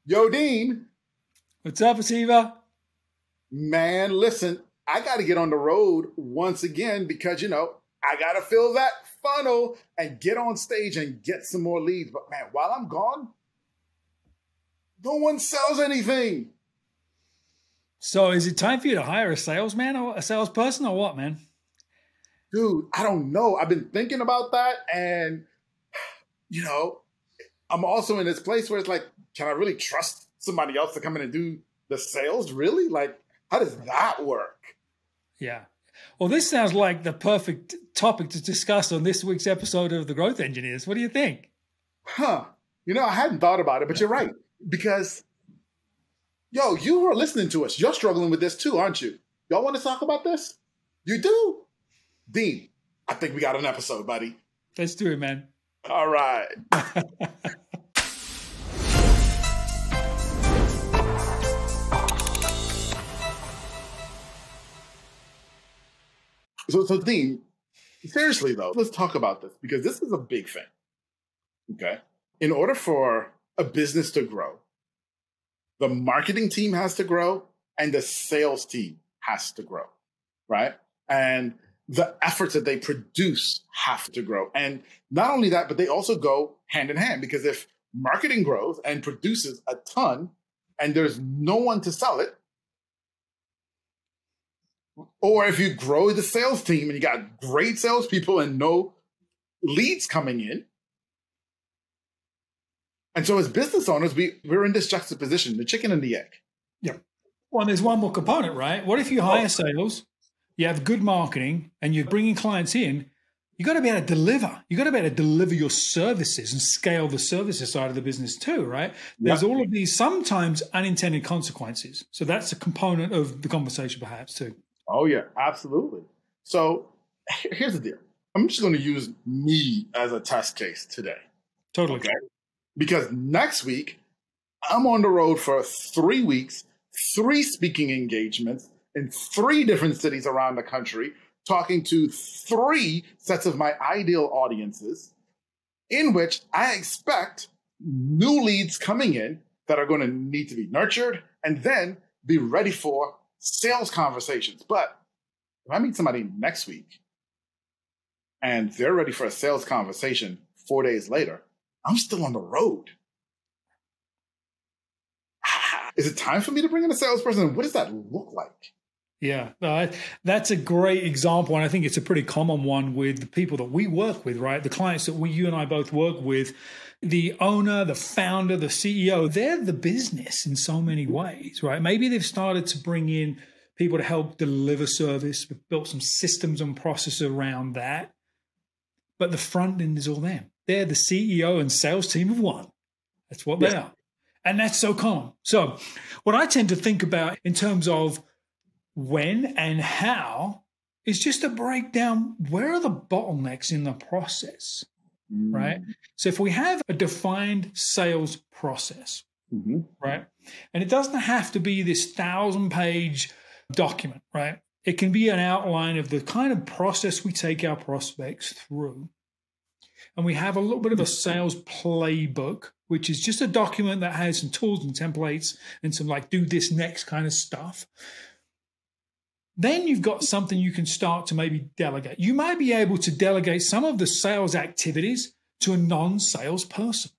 Yo, Dean. What's up, Asiva? Man, listen, I got to get on the road once again because, I got to fill that funnel and get on stage and get some more leads. But man, while I'm gone, no one sells anything. So is it time for you to hire a salesman or a salesperson or what, man? Dude, I don't know. I've been thinking about that. And, I'm also in this place where it's like, can I really trust somebody else to come in and do the sales? Really? Like, how does that work? Yeah. Well, this sounds like the perfect topic to discuss on this week's episode of The Growth Engineers. What do you think? I hadn't thought about it, but you're right. Because, you who are listening to us, you're struggling with this too, aren't you? Y'all want to talk about this? You do? Dean, I think we got an episode, buddy. Let's do it, man. All right. So Dean, seriously though, let's talk about this because this is a big thing. Okay. In order for a business to grow, the marketing team has to grow and the sales team has to grow, right? And the efforts that they produce have to grow. And not only that, but they also go hand in hand because if marketing grows and produces a ton and there's no one to sell it, or if you grow the sales team and you got great salespeople and no leads coming in. And so as business owners, we're in this juxtaposition, the chicken and the egg. Yeah. Well, and there's one more component, right? What if you hire sales, you have good marketing, and you're bringing clients in? You got to be able to deliver. You got to be able to deliver your services and scale the services side of the business too, right? There's all of these sometimes unintended consequences. So that's a component of the conversation perhaps too. Oh, yeah, absolutely. So here's the deal. I'm just going to use me as a test case today. Totally. Okay? Because next week, I'm on the road for 3 weeks, 3 speaking engagements in 3 different cities around the country, talking to 3 sets of my ideal audiences, in which I expect new leads coming in that are going to need to be nurtured and then be ready for sales conversations. But if I meet somebody next week and they're ready for a sales conversation 4 days later, I'm still on the road. Is it time for me to bring in a salesperson? What does that look like? Yeah, that's a great example. And I think it's a pretty common one with the people that we work with, right? The clients that you and I both work with, the owner, the founder, the CEO, they're the business in so many ways, right? Maybe they've started to bring in people to help deliver service. We've built some systems and processes around that. But the front end is all them. They're the CEO and sales team of one. That's what they are. And that's so common. So what I tend to think about in terms of when and how is just to break down where are the bottlenecks in the process, right? So if we have a defined sales process, right? And it doesn't have to be this 1,000-page document, right? It can be an outline of the kind of process we take our prospects through. And we have a little bit of a sales playbook, which is just a document that has some tools and templates and some like do this next kind of stuff. Then you've got something you can start to maybe delegate. You might be able to delegate some of the sales activities to a non-sales person.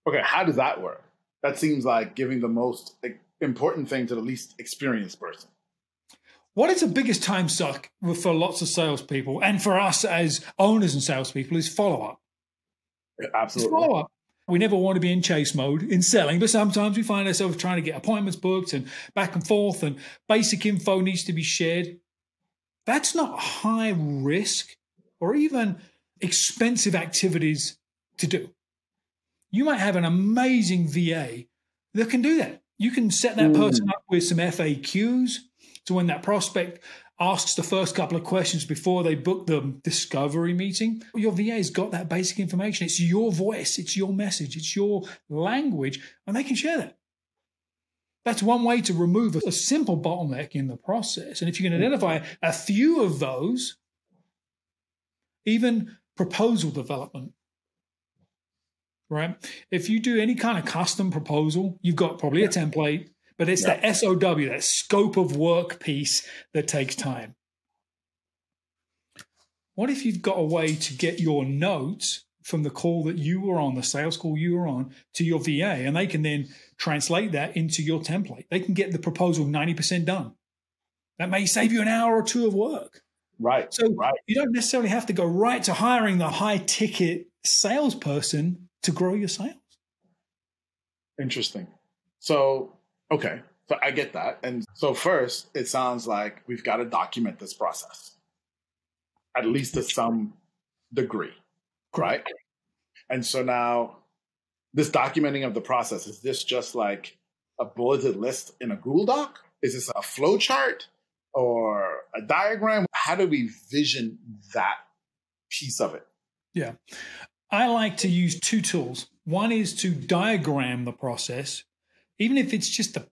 Okay, how does that work? That seems like giving the most important thing to the least experienced person. What is the biggest time suck for lots of salespeople and for us as owners and salespeople is follow-up. Absolutely. It's follow-up. We never want to be in chase mode in selling, but sometimes we find ourselves trying to get appointments booked and back and forth and basic info needs to be shared. That's not high risk or even expensive activities to do. You might have an amazing VA that can do that. You can set that person up with some FAQs. So when that prospect asks the first couple of questions before they book the discovery meeting, your VA's got that basic information. It's your voice, it's your message, it's your language, and they can share that. That's one way to remove a simple bottleneck in the process. And if you can identify a few of those, even proposal development. right? If you do any kind of custom proposal, you've got probably a template, but it's the SOW, that scope of work piece that takes time. What if you've got a way to get your notes from the call that you were on, the sales call you were on, to your VA, and they can then translate that into your template? They can get the proposal 90% done. That may save you an hour or two of work. Right. So you don't necessarily have to go right to hiring the high-ticket salesperson to grow your sales. Interesting. So, okay. So I get that. And so first, it sounds like we've got to document this process, at least to some degree, right? And so now this documenting of the process, is this just like a bulleted list in a Google Doc? Is this a flow chart or a diagram? How do we vision that piece of it? Yeah. I like to use two tools. One is to diagram the process, even if it's just a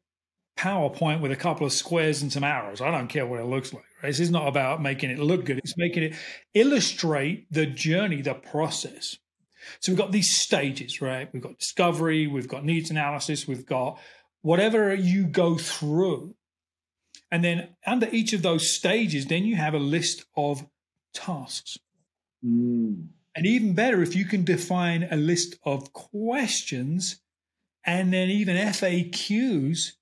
PowerPoint with a couple of squares and some arrows. I don't care what it looks like. Right? This is not about making it look good. It's making it illustrate the journey, the process. So we've got these stages, right? We've got discovery, we've got needs analysis, we've got whatever you go through. And then under each of those stages, then you have a list of tasks. And even better, if you can define a list of questions and then even FAQs,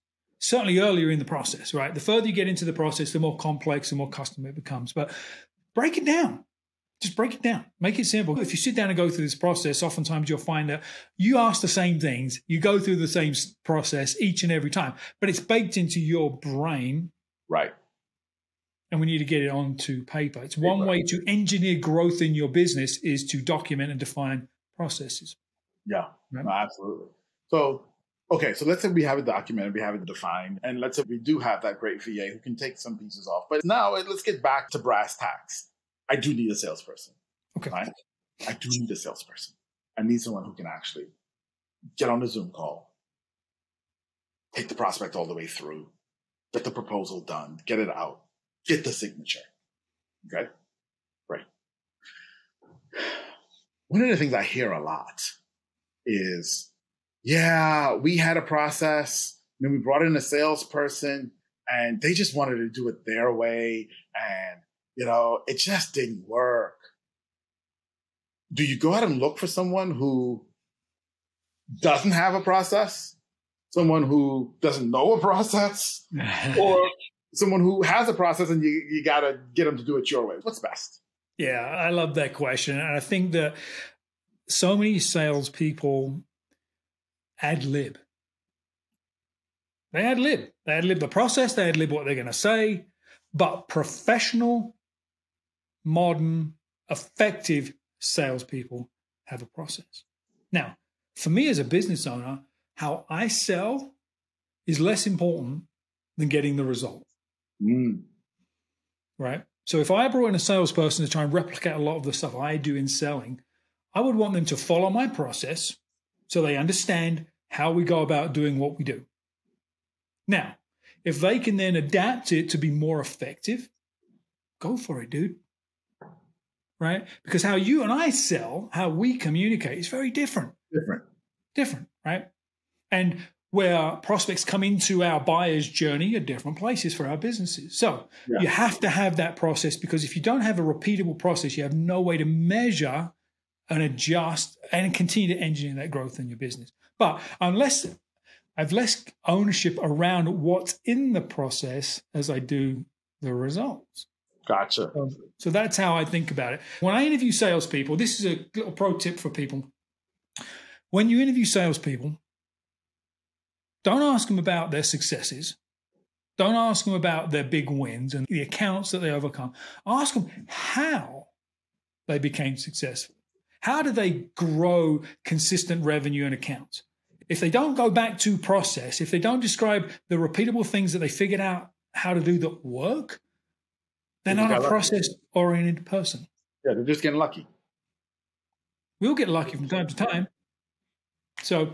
certainly earlier in the process, right? The further you get into the process, the more complex and more custom it becomes. But break it down. Just break it down. Make it simple. If you sit down and go through this process, oftentimes you'll find that you ask the same things, you go through the same process each and every time, but it's baked into your brain. Right. And we need to get it onto paper. It's one way to engineer growth in your business is to document and define processes. Yeah, right? No, absolutely. So, okay, so let's say we have it documented, we have it defined, and let's say we do have that great VA who can take some pieces off. But now let's get back to brass tacks. I do need a salesperson. Okay. Right? I do need a salesperson. I need someone who can actually get on the Zoom call, take the prospect all the way through, get the proposal done, get it out, get the signature. Okay? Right. One of the things I hear a lot is, yeah, we had a process, and then we brought in a salesperson, and they just wanted to do it their way, and it just didn't work. Do you go out and look for someone who doesn't have a process, someone who doesn't know a process, or someone who has a process and you got to get them to do it your way? What's best? Yeah, I love that question. And I think that so many salespeople ad lib. They ad lib. They ad lib the process. They ad lib what they're going to say. But professional, modern, effective salespeople have a process. Now, for me as a business owner, how I sell is less important than getting the result. Right? So if I brought in a salesperson to try and replicate a lot of the stuff I do in selling, I would want them to follow my process so they understand how we go about doing what we do. Now, if they can then adapt it to be more effective, go for it, dude. Right? Because how you and I sell, how we communicate is very different. Different, right? And where prospects come into our buyer's journey are different places for our businesses. So you have to have that process, because if you don't have a repeatable process, you have no way to measure and adjust and continue to engineer that growth in your business. But unless I've less ownership around what's in the process as I do the results. Gotcha. So that's how I think about it. When I interview salespeople, this is a little pro tip for people. When you interview salespeople, don't ask them about their successes. Don't ask them about their big wins and the accounts that they overcome. Ask them how they became successful. How do they grow consistent revenue and accounts? If they don't go back to process, if they don't describe the repeatable things that they figured out how to do that work, they're not a process-oriented person. Yeah, they're just getting lucky. We'll get lucky from time to time. So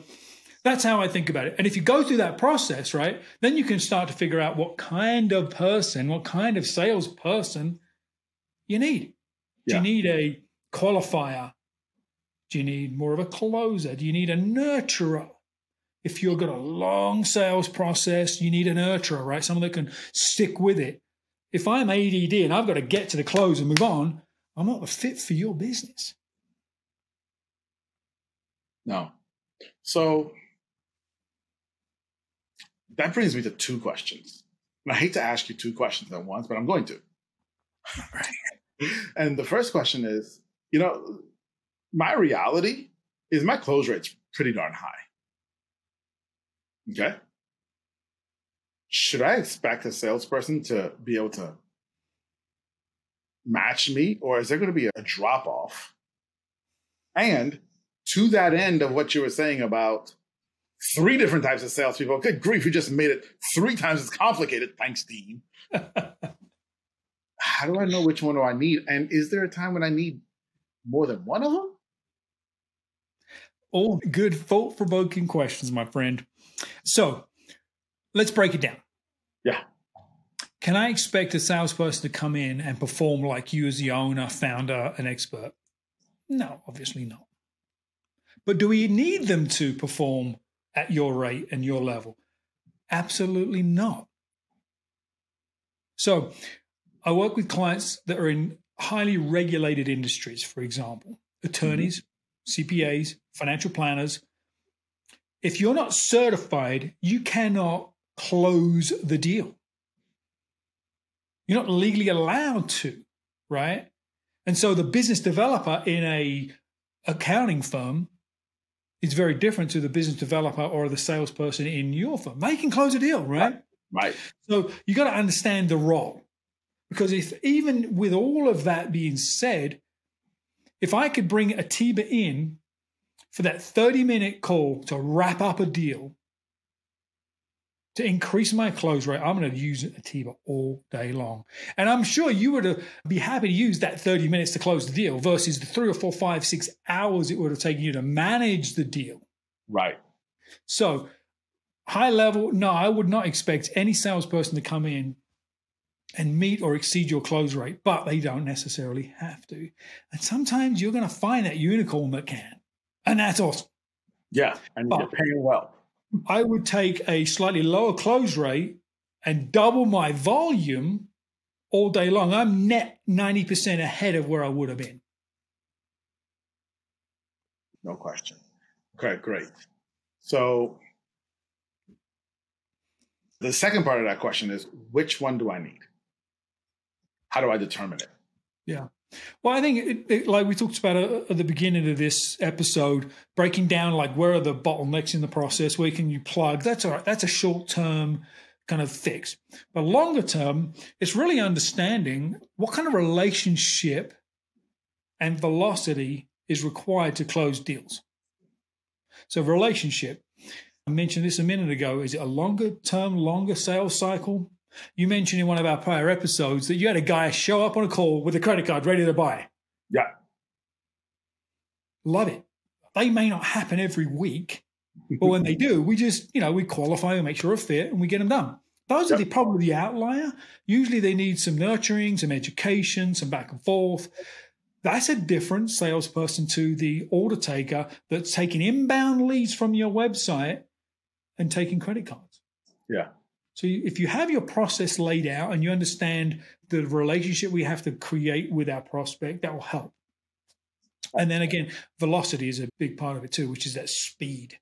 that's how I think about it. And if you go through that process, right, then you can start to figure out what kind of person, what kind of salesperson you need. Do you need a qualifier, Do you need more of a closer? Do you need a nurturer? If you've got a long sales process, you need a nurturer, right? Someone that can stick with it. If I'm ADD and I've got to get to the close and move on, I'm not the fit for your business. No. So that brings me to two questions. And I hate to ask you two questions at once, but I'm going to. And the first question is, my reality is my close rate's pretty darn high. Okay. Should I expect a salesperson to be able to match me, or is there going to be a drop off? And to that end of what you were saying about 3 different types of salespeople, good grief, you just made it 3 times as complicated. Thanks, Dean. How do I know which one do I need? And is there a time when I need more than one of them? All good, thought-provoking questions, my friend. So let's break it down. Yeah. Can I expect a salesperson to come in and perform like you as the owner, founder, and expert? No, obviously not. But do we need them to perform at your rate and your level? Absolutely not. So I work with clients that are in highly regulated industries, for example, attorneys, CPAs, financial planners. If you're not certified, you cannot close the deal. You're not legally allowed to, right? And so the business developer in a accounting firm is very different to the business developer or the salesperson in your firm. They can close a deal, right? Right. So you got to understand the role. Because if even with all of that being said, if I could bring Atiba in for that 30-minute call to wrap up a deal, to increase my close rate, I'm going to use Atiba all day long. And I'm sure you would be happy to use that 30 minutes to close the deal versus the 3 or 4, 5, 6 hours it would have taken you to manage the deal. Right. So high level, no, I would not expect any salesperson to come in and meet or exceed your close rate, but they don't necessarily have to. And sometimes you're going to find that unicorn that can. And that's awesome. Yeah, and you're paying well. I would take a slightly lower close rate and double my volume all day long. I'm net 90% ahead of where I would have been. No question. Okay, great. So the second part of that question is, which one do I need? How do I determine it? Yeah. Well, I think like we talked about at the beginning of this episode, breaking down like where are the bottlenecks in the process, where can you plug? That's all right. That's a short-term kind of fix. But longer term, it's really understanding what kind of relationship and velocity is required to close deals. So relationship, I mentioned this a minute ago, is it a longer sales cycle? You mentioned in one of our prior episodes that you had a guy show up on a call with a credit card ready to buy. Yeah. Love it. They may not happen every week, but when they do, we just, we qualify and make sure it fit and we get them done. Those are probably the outlier. Usually they need some nurturing, some education, some back and forth. That's a different salesperson to the order taker that's taking inbound leads from your website and taking credit cards. Yeah. So if you have your process laid out and you understand the relationship we have to create with our prospect, that will help. And then again, velocity is a big part of it too, which is that speed,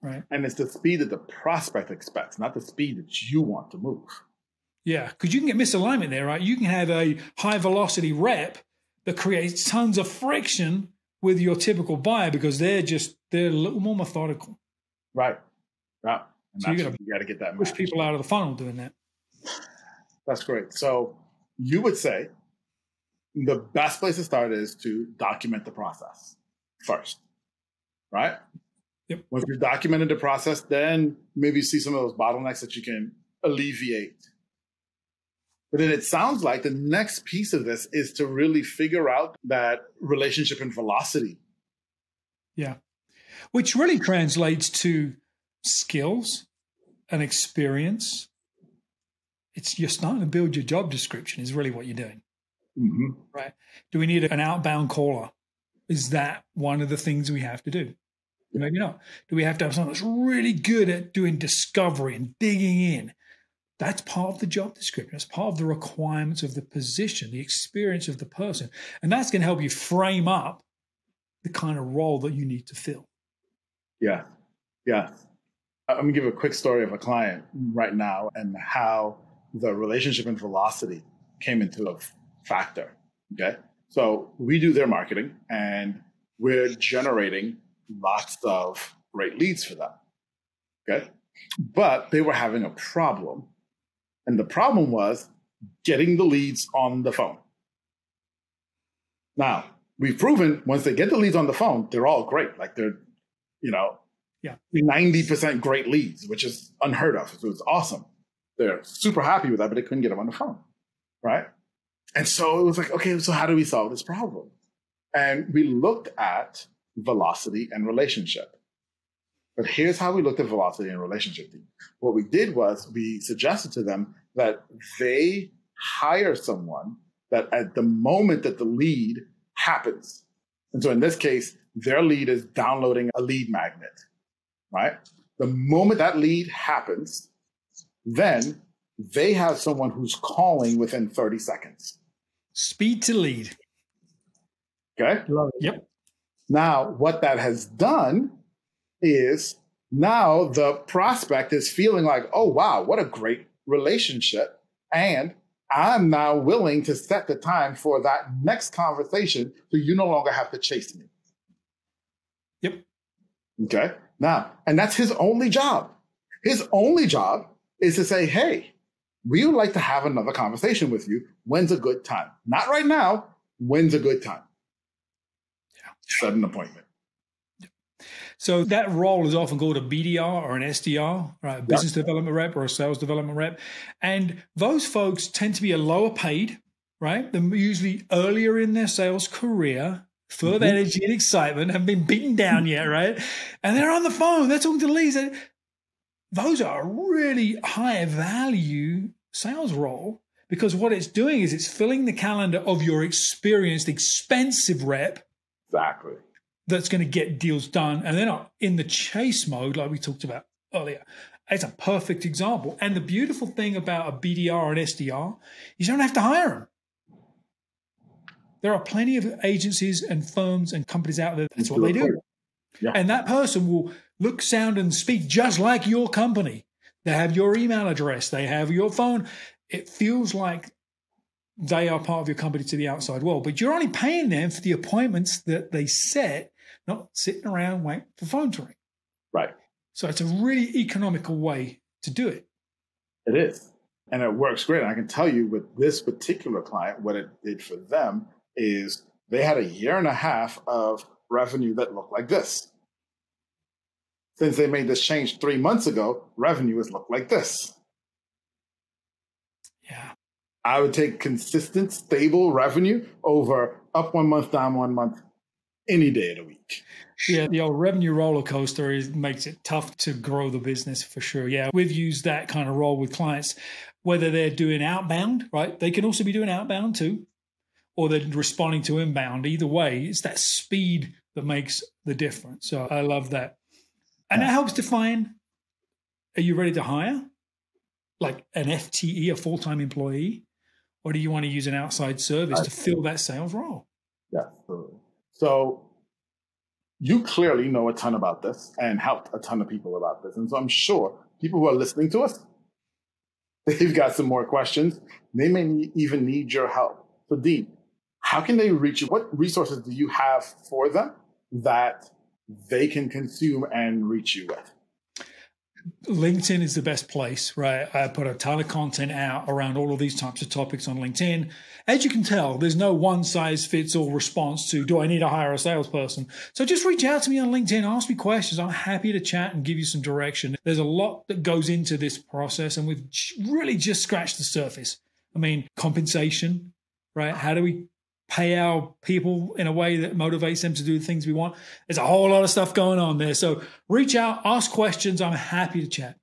right? And it's the speed that the prospect expects, not the speed that you want to move. Yeah, because you can get misalignment there, right? You can have a high velocity rep that creates tons of friction with your typical buyer because they're a little more methodical. Right. Yeah. And so you got to get that push match. people out of the funnel doing that. That's great. So you would say the best place to start is to document the process first, right? Yep. Once you've documented the process, then maybe see some of those bottlenecks that you can alleviate. But then it sounds like the next piece of this is to really figure out that relationship and velocity. Yeah. Which really translates to skills and experience. You're starting to build your job description is really what you're doing. Mm-hmm. Right. Do we need an outbound caller? Is that one of the things we have to do? Maybe not. Do we have to have someone that's really good at doing discovery and digging in? That's part of the job description. It's part of the requirements of the position, the experience of the person. And that's going to help you frame up the kind of role that you need to fill. Yeah. Yeah. I'm going to give a quick story of a client right now and how the relationship and velocity came into a factor. Okay. So we do their marketing and we're generating lots of great leads for them. Okay. But they were having a problem. And the problem was getting the leads on the phone. Now, we've proven once they get the leads on the phone, they're all great. Like they're, 90% great leads, which is unheard of. So it's awesome. They're super happy with that, but they couldn't get them on the phone. Right. And so it was like, okay, so how do we solve this problem? And we looked at velocity and relationship. But here's how we looked at velocity and relationship. What we did was we suggested to them that they hire someone that at the moment that the lead happens. And so in this case, their lead is downloading a lead magnet, right? The moment that lead happens, then they have someone who's calling within 30 seconds. Speed to lead. Okay. Yep. Now, what that has done is now the prospect is feeling like, oh, wow, what a great relationship. And I'm now willing to set the time for that next conversation so you no longer have to chase me. Yep. Okay. Now, and that's his only job. His only job is to say, hey, we would like to have another conversation with you. When's a good time? Not right now. When's a good time? Yeah. Set an appointment. So that role is often called a BDR or an SDR, right? A business development rep or a sales development rep. And those folks tend to be a lower paid, right? They're usually earlier in their sales career, full of energy and excitement, haven't been beaten down yet, right? And they're on the phone, they're talking to leads. Those are a really high value sales role because what it's doing is it's filling the calendar of your experienced, expensive rep. Exactly. That's going to get deals done. And they're not in the chase mode like we talked about earlier. It's a perfect example. And the beautiful thing about a BDR or an SDR, you don't have to hire them. There are plenty of agencies and firms and companies out there. That's what they do. Yeah. And that person will look, sound, and speak just like your company. They have your email address. They have your phone. It feels like they are part of your company to the outside world, but you're only paying them for the appointments that they set, not sitting around waiting for phone to ring. Right. So it's a really economical way to do it. It is. And it works great. And I can tell you with this particular client, what it did for them is they had a year and a half of revenue that looked like this. Since they made this change 3 months ago, revenue has looked like this. Yeah. I would take consistent, stable revenue over up 1 month, down 1 month, any day of the week. Yeah, the old revenue roller coaster makes it tough to grow the business for sure. Yeah, we've used that kind of role with clients, whether they're doing outbound, right? They can also be doing outbound too, or they're responding to inbound. Either way, it's that speed that makes the difference. So I love that. And that helps define, are you ready to hire? Like an FTE, a full-time employee? Or do you want to use an outside service to fill that sales role? Yeah, absolutely. So you clearly know a ton about this and helped a ton of people about this. And so I'm sure people who are listening to us, they've got some more questions. They may even need your help. So Dean, how can they reach you? What resources do you have for them that they can consume and reach you with? LinkedIn is the best place, right? I put a ton of content out around all of these types of topics on LinkedIn. As you can tell, there's no one size fits all response to, do I need to hire a salesperson? So just reach out to me on LinkedIn, ask me questions. I'm happy to chat and give you some direction. There's a lot that goes into this process, and we've really just scratched the surface. I mean, compensation, right? How do we pay our people in a way that motivates them to do the things we want? There's a whole lot of stuff going on there. So reach out, ask questions. I'm happy to chat.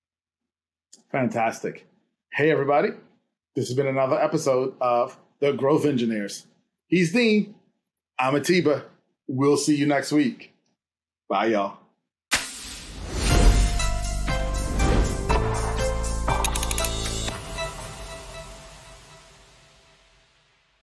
Fantastic. Hey, everybody. This has been another episode of The Growth Engineers. He's Dean. I'm Atiba. We'll see you next week. Bye, y'all.